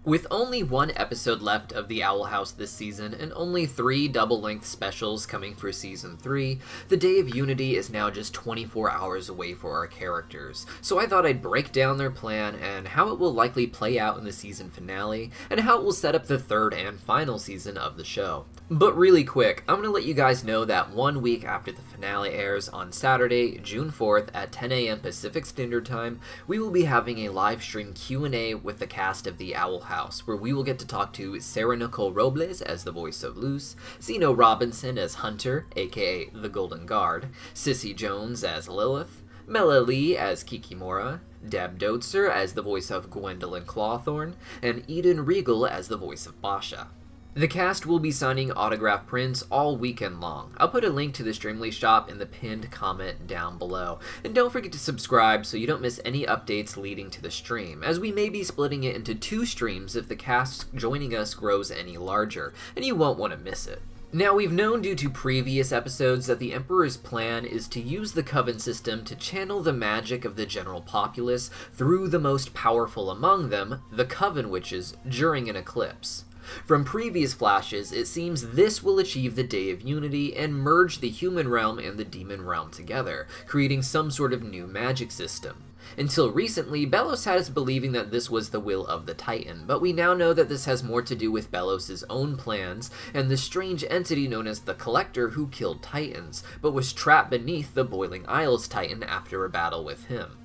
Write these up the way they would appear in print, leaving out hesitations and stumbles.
With only one episode left of The Owl House this season, and only 3 double-length specials coming for Season 3, the Day of Unity is now just 24 hours away for our characters, so I thought I'd break down their plan and how it will likely play out in the season finale, and how it will set up the third and final season of the show. But really quick, I'm going to let you guys know that 1 week after the finale airs on Saturday, June 4th at 10 a.m. Pacific Standard Time, we will be having a live stream Q&A with the cast of The Owl House, where we will get to talk to Sarah Nicole Robles as the voice of Luce, Zeno Robinson as Hunter, aka the Golden Guard, Sissy Jones as Lilith, Mela Lee as Kikimora, Deb Dotzer as the voice of Gwendolyn Clawthorne, and Eden Regal as the voice of Basha. The cast will be signing autograph prints all weekend long. I'll put a link to the Streamly shop in the pinned comment down below. And don't forget to subscribe so you don't miss any updates leading to the stream, as we may be splitting it into 2 streams if the cast joining us grows any larger, and you won't want to miss it. Now, we've known due to previous episodes that the Emperor's plan is to use the Coven system to channel the magic of the general populace through the most powerful among them, the Coven Witches, during an eclipse. From previous flashes, it seems this will achieve the Day of Unity and merge the human realm and the demon realm together, creating some sort of new magic system. Until recently, Belos had us believing that this was the will of the Titan, but we now know that this has more to do with Belos' own plans and the strange entity known as the Collector who killed Titans, but was trapped beneath the Boiling Isles Titan after a battle with him.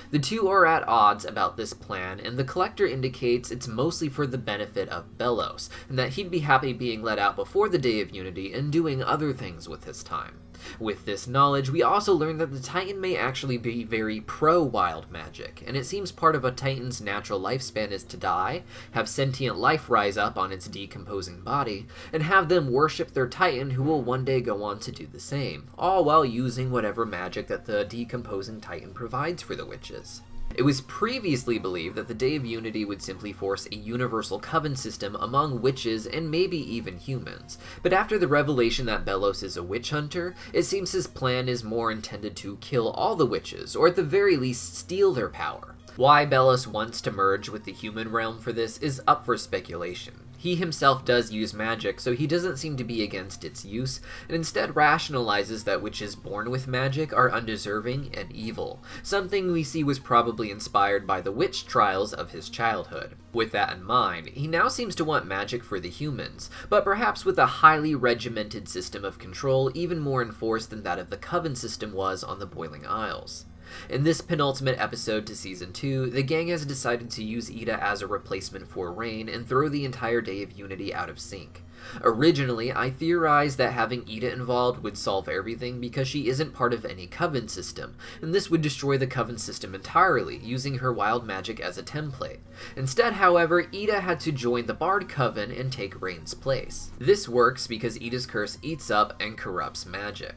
The two are at odds about this plan, and the Collector indicates it's mostly for the benefit of Belos, and that he'd be happy being let out before the Day of Unity and doing other things with his time. With this knowledge, we also learn that the Titan may actually be very pro-wild magic, and it seems part of a Titan's natural lifespan is to die, have sentient life rise up on its decomposing body, and have them worship their Titan who will one day go on to do the same, all while using whatever magic that the decomposing Titan provides for the witches. It was previously believed that the Day of Unity would simply force a universal coven system among witches and maybe even humans, but after the revelation that Belos is a witch hunter, it seems his plan is more intended to kill all the witches, or at the very least steal their power. Why Belos wants to merge with the human realm for this is up for speculation. He himself does use magic, so he doesn't seem to be against its use, and instead rationalizes that witches born with magic are undeserving and evil, something we see was probably inspired by the witch trials of his childhood. With that in mind, he now seems to want magic for the humans, but perhaps with a highly regimented system of control even more enforced than that of the Coven system was on the Boiling Isles. In this penultimate episode to Season 2, the gang has decided to use Ida as a replacement for Rain and throw the entire Day of Unity out of sync. Originally, I theorized that having Ida involved would solve everything because she isn't part of any Coven system, and this would destroy the Coven system entirely, using her wild magic as a template. Instead, however, Ida had to join the Bard Coven and take Rain's place. This works because Ida's curse eats up and corrupts magic.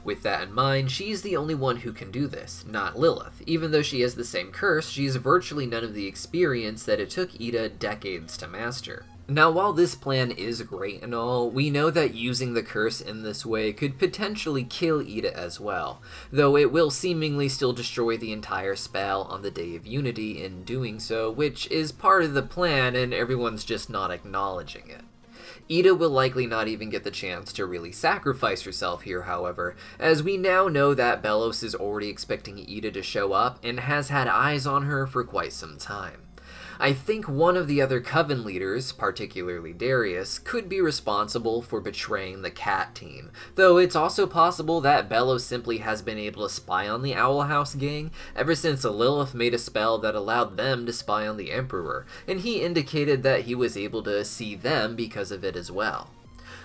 With that in mind, she's the only one who can do this, not Lilith. Even though she has the same curse, she has virtually none of the experience that it took Ida decades to master. Now, while this plan is great and all, we know that using the curse in this way could potentially kill Ida as well, though it will seemingly still destroy the entire spell on the Day of Unity in doing so, which is part of the plan and everyone's just not acknowledging it. Ida will likely not even get the chance to really sacrifice herself here, however, as we now know that Belos is already expecting Ida to show up and has had eyes on her for quite some time. I think one of the other Coven leaders, particularly Darius, could be responsible for betraying the Cat team, though it's also possible that Belos simply has been able to spy on the Owl House gang ever since Lilith made a spell that allowed them to spy on the Emperor, and he indicated that he was able to see them because of it as well.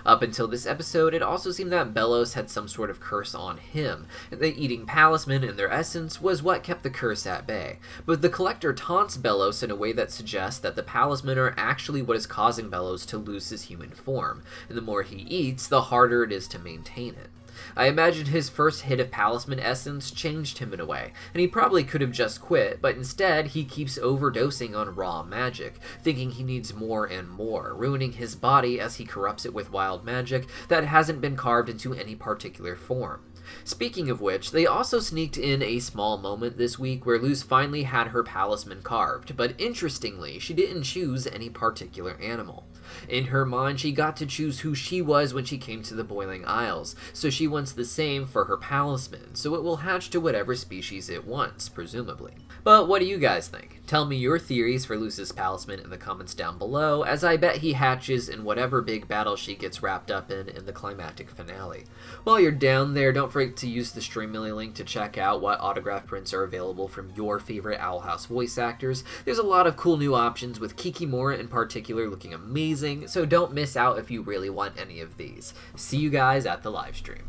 Up until this episode, it also seemed that Belos had some sort of curse on him, and that eating palisman in their essence was what kept the curse at bay. But the Collector taunts Belos in a way that suggests that the palisman are actually what is causing Belos to lose his human form, and the more he eats, the harder it is to maintain it. I imagine his first hit of Palisman Essence changed him in a way, and he probably could have just quit, but instead he keeps overdosing on raw magic, thinking he needs more and more, ruining his body as he corrupts it with wild magic that hasn't been carved into any particular form. Speaking of which, they also sneaked in a small moment this week where Luz finally had her palisman carved, but interestingly, she didn't choose any particular animal. In her mind, she got to choose who she was when she came to the Boiling Isles, so she wants the same for her palisman, so it will hatch to whatever species it wants, presumably. But what do you guys think? Tell me your theories for Luz's palisman in the comments down below, as I bet he hatches in whatever big battle she gets wrapped up in the climactic finale. While you're down there, don't forget to use the Streamily link to check out what autograph prints are available from your favorite Owl House voice actors. There's a lot of cool new options, with Kikimora in particular looking amazing, so don't miss out if you really want any of these. See you guys at the live stream.